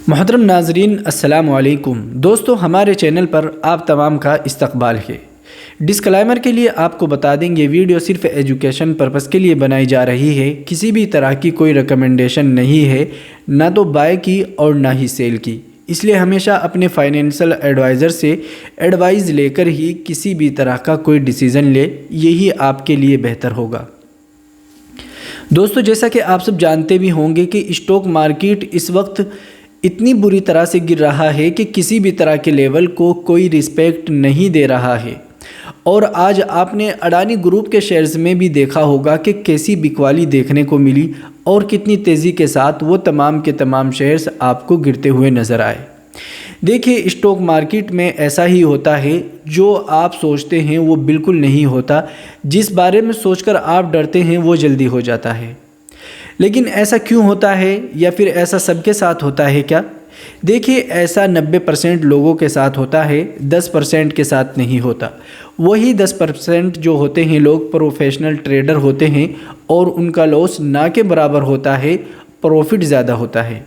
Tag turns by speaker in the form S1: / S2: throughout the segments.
S1: मोहतरम नाजरीन अस्सलाम वालेकुम। दोस्तों, हमारे चैनल पर आप तमाम का इस्तकबाल है। डिस्क्लेमर के लिए आपको बता दें, ये वीडियो सिर्फ एजुकेशन पर्पज़ के लिए बनाई जा रही है। किसी भी तरह की कोई रिकमेंडेशन नहीं है, ना तो बाय की और ना ही सेल की। इसलिए हमेशा अपने फाइनेंशियल एडवाइज़र से एडवाइस लेकर ही किसी भी तरह का कोई डिसीज़न ले, यही आपके लिए बेहतर होगा। दोस्तों, जैसा कि आप सब जानते भी होंगे कि स्टॉक मार्केट इस वक्त इतनी बुरी तरह से गिर रहा है कि किसी भी तरह के लेवल को कोई रिस्पेक्ट नहीं दे रहा है। और आज आपने अडानी ग्रुप के शेयर्स में भी देखा होगा कि कैसी बिकवाली देखने को मिली और कितनी तेज़ी के साथ वो तमाम के तमाम शेयर्स आपको गिरते हुए नज़र आए। देखिए, स्टॉक मार्केट में ऐसा ही होता है, जो आप सोचते हैं वो बिल्कुल नहीं होता। जिस बारे में सोचकर आप डरते हैं वो जल्दी हो जाता है। लेकिन ऐसा क्यों होता है, या फिर ऐसा सबके साथ होता है क्या? देखिए, ऐसा 90% लोगों के साथ होता है, 10% के साथ नहीं होता। वही 10% जो होते हैं लोग प्रोफेशनल ट्रेडर होते हैं और उनका लॉस ना के बराबर होता है, प्रॉफिट ज़्यादा होता है।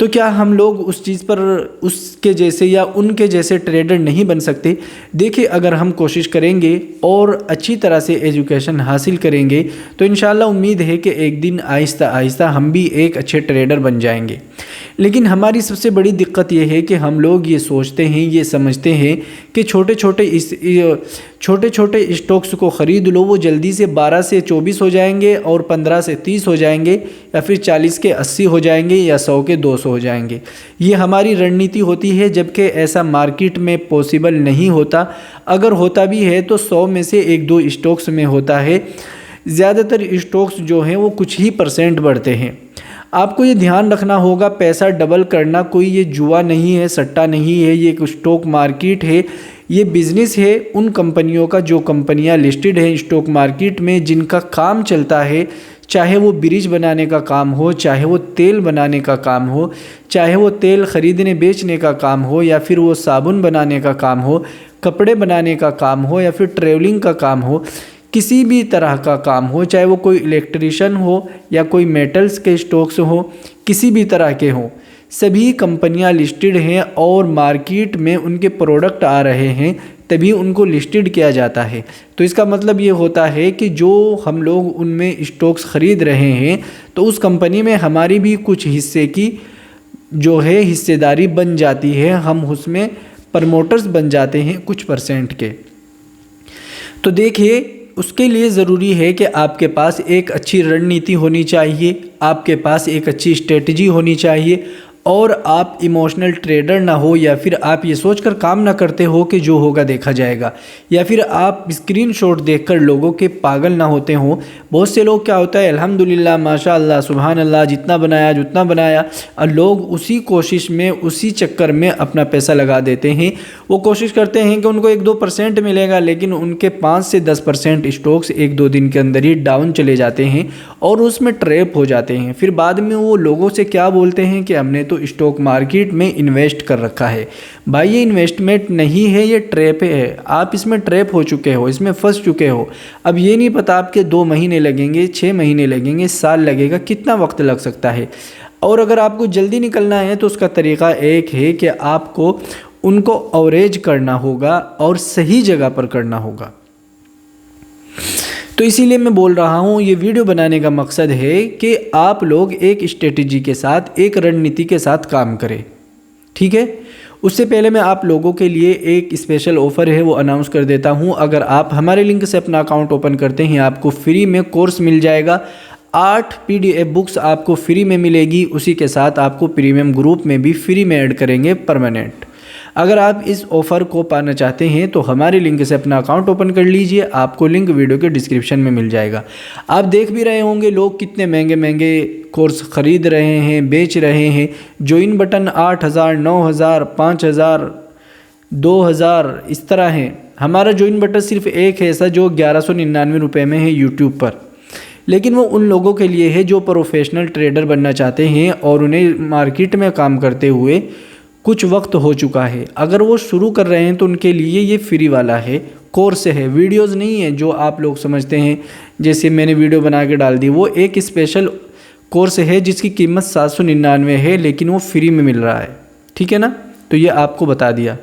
S1: तो क्या हम लोग उस चीज़ पर उसके जैसे या उनके जैसे ट्रेडर नहीं बन सकते? देखिए, अगर हम कोशिश करेंगे और अच्छी तरह से एजुकेशन हासिल करेंगे तो इंशाल्लाह उम्मीद है कि एक दिन आहिस्ता आहिस्ता हम भी एक अच्छे ट्रेडर बन जाएंगे। लेकिन हमारी सबसे बड़ी दिक्कत ये है कि हम लोग ये सोचते हैं, ये समझते हैं कि छोटे छोटे स्टॉक्स को ख़रीद लो, वो जल्दी से 12 से 24 हो जाएंगे और 15 से 30 हो जाएंगे, या फिर 40 के 80 हो जाएंगे, या 100 के 200 हो जाएंगे। ये हमारी रणनीति होती है, जबकि ऐसा मार्केट में पॉसिबल नहीं होता। अगर होता भी है तो 100 में से 1-2 स्टॉक्स में होता है। ज़्यादातर स्टॉक्स जो हैं वो कुछ ही % बढ़ते हैं। आपको ये ध्यान रखना होगा, पैसा डबल करना कोई ये जुआ नहीं है, सट्टा नहीं है। ये एक स्टॉक मार्केट है, ये बिज़नेस है उन कंपनियों का जो कंपनियां लिस्टेड हैं स्टॉक मार्केट में, जिनका काम चलता है। चाहे वो ब्रिज बनाने का काम हो, चाहे वो तेल बनाने का काम हो, चाहे वो तेल ख़रीदने बेचने का काम हो, या फिर वो साबुन बनाने का काम हो, कपड़े बनाने का काम हो, या फिर ट्रैवलिंग का काम हो, किसी भी तरह का काम हो, चाहे वो कोई इलेक्ट्रिशियन हो या कोई मेटल्स के स्टॉक्स हो, किसी भी तरह के हों, सभी कंपनियां लिस्टेड हैं और मार्केट में उनके प्रोडक्ट आ रहे हैं, तभी उनको लिस्टेड किया जाता है। तो इसका मतलब ये होता है कि जो हम लोग उनमें स्टॉक्स ख़रीद रहे हैं तो उस कंपनी में हमारी भी कुछ हिस्से की जो है हिस्सेदारी बन जाती है, हम उसमें प्रमोटर्स बन जाते हैं कुछ % के। तो देखिए, उसके लिए ज़रूरी है कि आपके पास एक अच्छी रणनीति होनी चाहिए, आपके पास एक अच्छी स्ट्रेटजी होनी चाहिए, और आप इमोशनल ट्रेडर ना हो, या फिर आप ये सोचकर काम ना करते हो कि जो होगा देखा जाएगा, या फिर आप स्क्रीनशॉट देखकर लोगों के पागल ना होते हो। बहुत से लोग क्या होता है, अल्हम्दुलिल्लाह माशाअल्लाह सुभान अल्लाह, जितना बनाया जितना बनाया, और लोग उसी कोशिश में उसी चक्कर में अपना पैसा लगा देते हैं। वो कोशिश करते हैं कि उनको 1-2% मिलेगा, लेकिन उनके 5 से 10% स्टॉक्स 1-2 दिन के अंदर ही डाउन चले जाते हैं और उसमें ट्रैप हो जाते हैं। फिर बाद में वो लोगों से क्या बोलते हैं कि हमने तो स्टॉक मार्केट में इन्वेस्ट कर रखा है। भाई, ये इन्वेस्टमेंट नहीं है, ये ट्रैप है। आप इसमें ट्रैप हो चुके हो, इसमें फंस चुके हो। अब ये नहीं पता आपके 2 महीने लगेंगे, 6 महीने लगेंगे, साल लगेगा, कितना वक्त लग सकता है। और अगर आपको जल्दी निकलना है तो उसका तरीका एक है कि आपको उनको एवरेज करना होगा और सही जगह पर करना होगा। तो इसीलिए मैं बोल रहा हूँ, ये वीडियो बनाने का मकसद है कि आप लोग एक स्ट्रेटजी के साथ, एक रणनीति के साथ काम करें, ठीक है। उससे पहले मैं आप लोगों के लिए एक स्पेशल ऑफ़र है वो अनाउंस कर देता हूँ। अगर आप हमारे लिंक से अपना अकाउंट ओपन करते हैं, आपको फ्री में कोर्स मिल जाएगा। 8 PDF बुक्स आपको फ्री में मिलेगी। उसी के साथ आपको प्रीमियम ग्रुप में भी फ्री में ऐड करेंगे परमानेंट। अगर आप इस ऑफ़र को पाना चाहते हैं तो हमारे लिंक से अपना अकाउंट ओपन कर लीजिए, आपको लिंक वीडियो के डिस्क्रिप्शन में मिल जाएगा। आप देख भी रहे होंगे लोग कितने महंगे महंगे कोर्स ख़रीद रहे हैं, बेच रहे हैं। ज्वाइन बटन 8,000, 9,000, 5,000, 2,000 इस तरह हैं। हमारा ज्वाइन बटन सिर्फ एक है ऐसा जो 1199 रुपये में है यूट्यूब पर। लेकिन वो उन लोगों के लिए है जो प्रोफेशनल ट्रेडर बनना चाहते हैं और उन्हें मार्केट में काम करते हुए कुछ वक्त हो चुका है। अगर वो शुरू कर रहे हैं तो उनके लिए ये फ्री वाला है, कोर्स है, वीडियोस नहीं है जो आप लोग समझते हैं जैसे मैंने वीडियो बना के डाल दी। वो एक स्पेशल कोर्स है जिसकी कीमत 799 है, लेकिन वो फ्री में मिल रहा है। ठीक है ना, तो ये आपको बता दिया।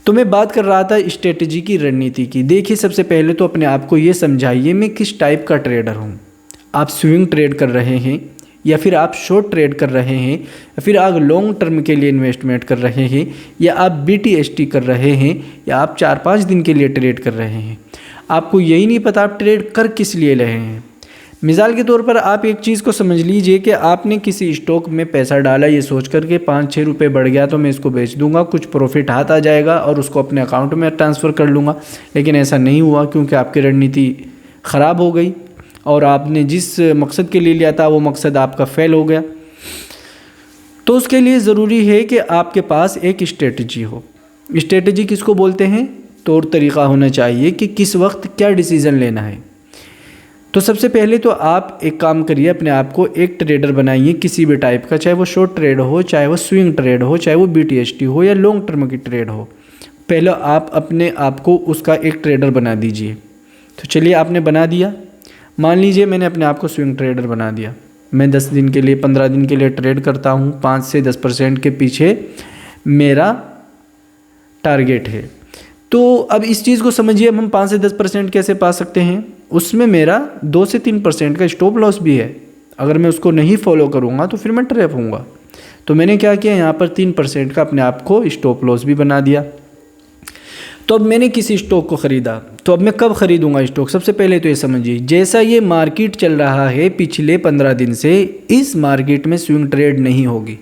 S1: तो मैं बात कर रहा था स्ट्रेटजी की, रणनीति की। देखिए, सबसे पहले तो अपने आप को ये समझाइए मैं किस टाइप का ट्रेडर हूँ। आप स्विंग ट्रेड कर रहे हैं, या फिर आप शॉर्ट ट्रेड कर रहे हैं, या फिर आप लॉन्ग टर्म के लिए इन्वेस्टमेंट कर रहे हैं, या आप BTST कर रहे हैं, या आप 4-5 दिन के लिए ट्रेड कर रहे हैं। आपको यही नहीं पता आप ट्रेड कर किस लिए रहे हैं। मिसाल के तौर पर आप एक चीज़ को समझ लीजिए कि आपने किसी स्टॉक में पैसा डाला ये सोच कर के 5-6 रुपये बढ़ गया तो मैं इसको बेच दूंगा, कुछ प्रॉफिट हाथ आ जाएगा और उसको अपने अकाउंट में ट्रांसफ़र कर लूँगा। लेकिन ऐसा नहीं हुआ, क्योंकि आपकी रणनीति ख़राब हो गई और आपने जिस मकसद के लिए लिया था वो मकसद आपका फेल हो गया। तो उसके लिए ज़रूरी है कि आपके पास एक स्ट्रेटजी हो। स्ट्रेटजी किसको बोलते हैं? तौर तरीक़ा होना चाहिए कि किस वक्त क्या डिसीज़न लेना है। तो सबसे पहले तो आप एक काम करिए, अपने आप को एक ट्रेडर बनाइए किसी भी टाइप का, चाहे वो शॉर्ट ट्रेड हो, चाहे वो स्विंग ट्रेड हो, चाहे वो BTST हो या लॉन्ग टर्म की ट्रेड हो। पहले आप अपने आप को उसका एक ट्रेडर बना दीजिए। तो चलिए, आपने बना दिया। मान लीजिए मैंने अपने आप को स्विंग ट्रेडर बना दिया। मैं 10 दिन के लिए, 15 दिन के लिए ट्रेड करता हूँ। 5 से 10% के पीछे मेरा टारगेट है। तो अब इस चीज़ को समझिए, हम 5 से 10% कैसे पा सकते हैं। उसमें मेरा 2 से 3% का स्टॉप लॉस भी है। अगर मैं उसको नहीं फॉलो करूँगा तो फिर मैं ट्रैप होऊंगा। तो मैंने क्या किया, यहाँ पर 3% का अपने आप को स्टॉप लॉस भी बना दिया। तो अब मैंने किसी स्टॉक को ख़रीदा, तो अब मैं कब ख़रीदूंगा स्टॉक? सबसे पहले तो ये समझिए, जैसा ये मार्केट चल रहा है पिछले 15 दिन से, इस मार्केट में स्विंग ट्रेड नहीं होगी।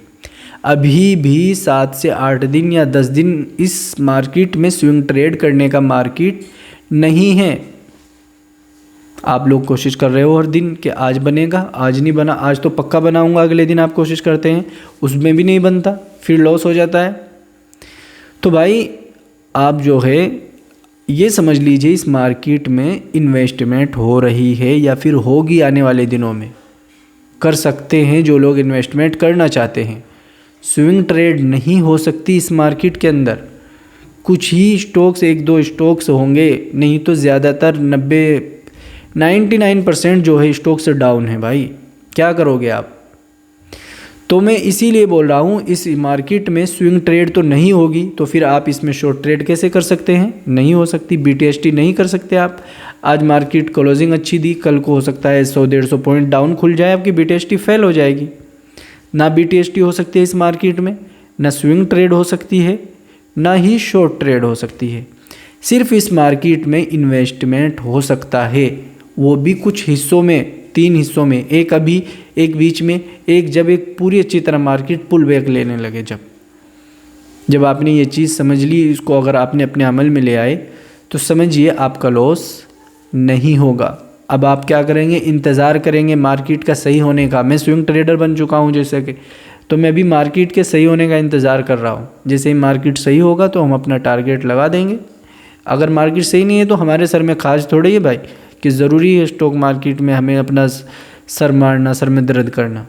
S1: अभी भी 7 से 8 दिन या 10 दिन इस मार्केट में स्विंग ट्रेड करने का मार्केट नहीं है। आप लोग कोशिश कर रहे हो हर दिन कि आज बनेगा, आज नहीं बना, आज तो पक्का बनाऊंगा, अगले दिन आप कोशिश करते हैं, उसमें भी नहीं बनता, फिर लॉस हो जाता है। तो भाई आप जो है ये समझ लीजिए, इस मार्केट में इन्वेस्टमेंट हो रही है या फिर होगी आने वाले दिनों में। कर सकते हैं जो लोग इन्वेस्टमेंट करना चाहते हैं। स्विंग ट्रेड नहीं हो सकती इस मार्केट के अंदर। कुछ ही स्टॉक्स, 1-2 स्टॉक्स होंगे, नहीं तो ज़्यादातर 99% जो है स्टॉक्स डाउन है। भाई क्या करोगे आप? तो मैं इसीलिए बोल रहा हूँ, इस मार्केट में स्विंग ट्रेड तो नहीं होगी, तो फिर आप इसमें शॉर्ट ट्रेड कैसे कर सकते हैं? नहीं हो सकती। BTST नहीं कर सकते आप। आज मार्केट क्लोजिंग अच्छी दी, कल को हो सकता है 100-150 पॉइंट डाउन खुल जाए, आपकी BTST फेल हो जाएगी। ना BTST हो सकती है इस मार्केट में, ना स्विंग ट्रेड हो सकती है, ना ही शॉर्ट ट्रेड हो सकती है। सिर्फ इस मार्केट में इन्वेस्टमेंट हो सकता है, वो भी कुछ हिस्सों में, 3 हिस्सों में, एक अभी, एक बीच में, एक जब एक पूरी अच्छी तरह मार्केट पुल बैक लेने लगे। जब आपने ये चीज़ समझ ली, इसको अगर आपने अपने अमल में ले आए तो समझिए आपका लॉस नहीं होगा। अब आप क्या करेंगे? इंतज़ार करेंगे मार्केट का सही होने का। मैं स्विंग ट्रेडर बन चुका हूँ जैसे कि, तो मैं भी मार्केट के सही होने का इंतज़ार कर रहा हूँ। जैसे ही मार्केट सही होगा तो हम अपना टारगेट लगा देंगे। अगर मार्केट सही नहीं है तो हमारे सर में खाज थोड़ी है भाई कि ज़रूरी है स्टॉक मार्केट में हमें अपना सर मारना, सर में दर्द करना।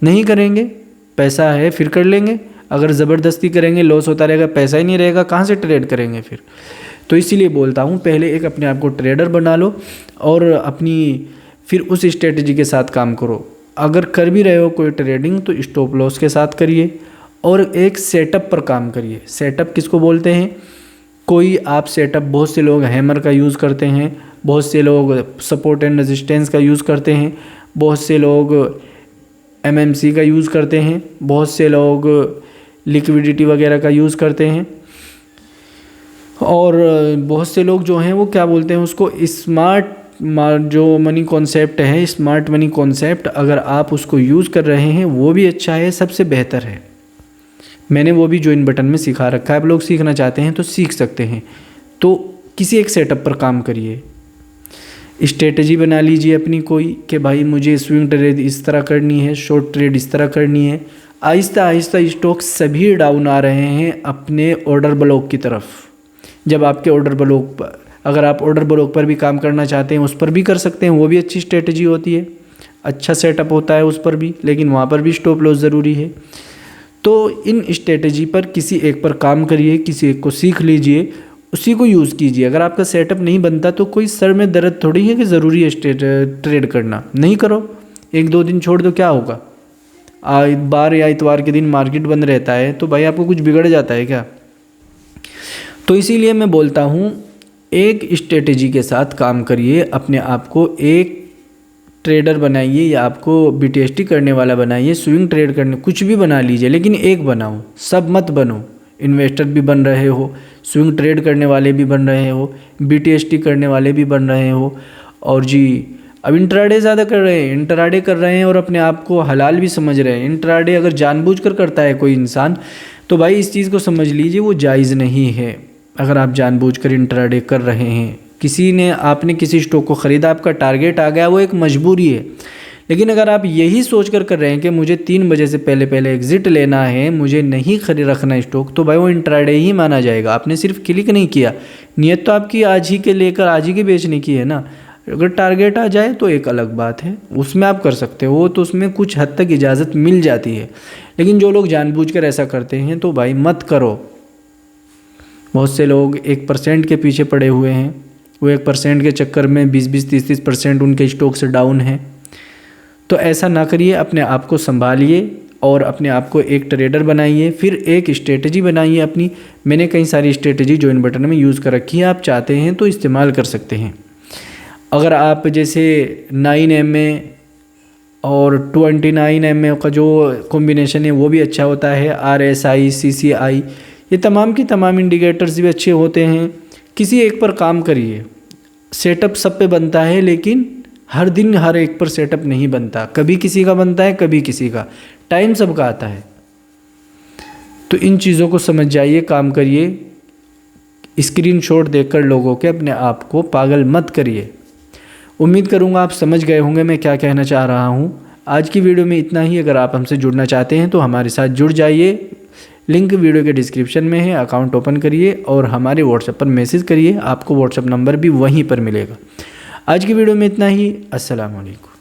S1: नहीं करेंगे, पैसा है फिर कर लेंगे। अगर ज़बरदस्ती करेंगे लॉस होता रहेगा, पैसा ही नहीं रहेगा, कहाँ से ट्रेड करेंगे फिर? तो इसीलिए बोलता हूँ, पहले एक अपने आप को ट्रेडर बना लो और अपनी फिर उस स्ट्रेटजी के साथ काम करो। अगर कर भी रहे हो कोई ट्रेडिंग तो स्टॉप लॉस के साथ करिए और एक सेटअप पर काम करिए। सेटअप किसको बोलते हैं? कोई आप सेटअप, बहुत से लोग हैमर का यूज़ करते हैं, बहुत से लोग सपोर्ट एंड रेजिस्टेंस का यूज़ करते हैं, बहुत से लोग MMC का यूज़ करते हैं, बहुत से लोग लिक्विडिटी वगैरह का यूज़ करते हैं, और बहुत से लोग जो हैं वो क्या बोलते हैं उसको, स्मार्ट जो मनी कॉन्सेप्ट है, स्मार्ट मनी कॉन्सेप्ट, अगर आप उसको यूज़ कर रहे हैं वो भी अच्छा है, सबसे बेहतर है। मैंने वो भी ज्वाइन बटन में सिखा रखा है। आप लोग सीखना चाहते हैं तो सीख सकते हैं। तो किसी एक सेटअप पर काम करिए, स्ट्रेटजी बना लीजिए अपनी कोई कि भाई मुझे स्विंग ट्रेड इस तरह करनी है, शॉर्ट ट्रेड इस तरह करनी है। आहिस्ता आहिस्ता स्टॉक सभी डाउन आ रहे हैं अपने ऑर्डर ब्लॉक की तरफ। जब आपके ऑर्डर ब्लॉक पर, अगर आप ऑर्डर ब्लॉक पर भी काम करना चाहते हैं उस पर भी कर सकते हैं, वो भी अच्छी स्ट्रेटजी होती है, अच्छा सेटअप होता है उस पर भी, लेकिन वहाँ पर भी स्टॉप लॉस ज़रूरी है। तो इन स्ट्रेटजी पर किसी एक पर काम करिए, किसी एक को सीख लीजिए, उसी को यूज़ कीजिए। अगर आपका सेटअप नहीं बनता तो कोई सर में दर्द थोड़ी है कि ज़रूरी है ट्रेड करना, नहीं करो। 1-2 दिन छोड़ दो, क्या होगा? बार या इतवार के दिन मार्केट बंद रहता है तो भाई आपको कुछ बिगड़ जाता है क्या? तो इसीलिए मैं बोलता हूँ एक स्ट्रेटेजी के साथ काम करिए, अपने आप को एक ट्रेडर बनाइए या आपको BTST करने वाला बनाइए, स्विंग ट्रेड करने, कुछ भी बना लीजिए, लेकिन एक बनाओ, सब मत बनो। इन्वेस्टर भी बन रहे हो, स्विंग ट्रेड करने वाले भी बन रहे हो, BTST करने वाले भी बन रहे हो, और जी अब इंट्राडे ज़्यादा कर रहे हैं, इंट्राडे कर रहे हैं और अपने आप को हलाल भी समझ रहे हैं। इंट्राडे अगर जानबूझकर करता है कोई इंसान तो भाई इस चीज़ को समझ लीजिए वो जायज़ नहीं है। अगर आप जानबूझकर इंट्राडे कर रहे हैं, आपने किसी स्टॉक को ख़रीदा, आपका टारगेट आ गया, वो एक मजबूरी है। लेकिन अगर आप यही सोच कर रहे हैं कि मुझे 3 बजे से पहले एग्ज़िट लेना है, मुझे नहीं खरीद रखना स्टॉक, तो भाई वो इंट्राडे ही माना जाएगा। आपने सिर्फ क्लिक नहीं किया, नियत तो आपकी आज ही के लेकर आज ही के बेचने की है ना। अगर टारगेट आ जाए तो एक अलग बात है, उसमें आप कर सकते हो, तो उसमें कुछ हद तक इजाज़त मिल जाती है। लेकिन जो लोग जानबूझकर ऐसा करते हैं तो भाई मत करो। बहुत से लोग 1% के पीछे पड़े हुए हैं, वो 1% के चक्कर में 20-20, 30-30% उनके स्टॉक से डाउन है। तो ऐसा ना करिए, अपने आप को संभालिए और अपने आप को एक ट्रेडर बनाइए, फिर एक स्ट्रेटजी बनाइए अपनी। मैंने कई सारी स्ट्रेटजी जॉइन बटन में यूज़ कर रखी है, आप चाहते हैं तो इस्तेमाल कर सकते हैं। अगर आप जैसे 9MA और 29MA का जो कॉम्बिनेशन है वो भी अच्छा होता है, RSI, CCI, ये तमाम की तमाम इंडिकेटर्स भी अच्छे होते हैं। किसी एक पर काम करिए, सेटअप सब पे बनता है लेकिन हर दिन हर एक पर सेटअप नहीं बनता, कभी किसी का बनता है कभी किसी का, टाइम सबका आता है। तो इन चीज़ों को समझ जाइए, काम करिए, स्क्रीनशॉट देखकर लोगों के अपने आप को पागल मत करिए। उम्मीद करूँगा आप समझ गए होंगे मैं क्या कहना चाह रहा हूँ। आज की वीडियो में इतना ही। अगर आप हमसे जुड़ना चाहते हैं तो हमारे साथ जुड़ जाइए, लिंक वीडियो के डिस्क्रिप्शन में है, अकाउंट ओपन करिए और हमारे व्हाट्सएप पर मैसेज करिए, आपको व्हाट्सएप नंबर भी वहीं पर मिलेगा। आज की वीडियो में इतना ही। अस्सलाम वालेकुम।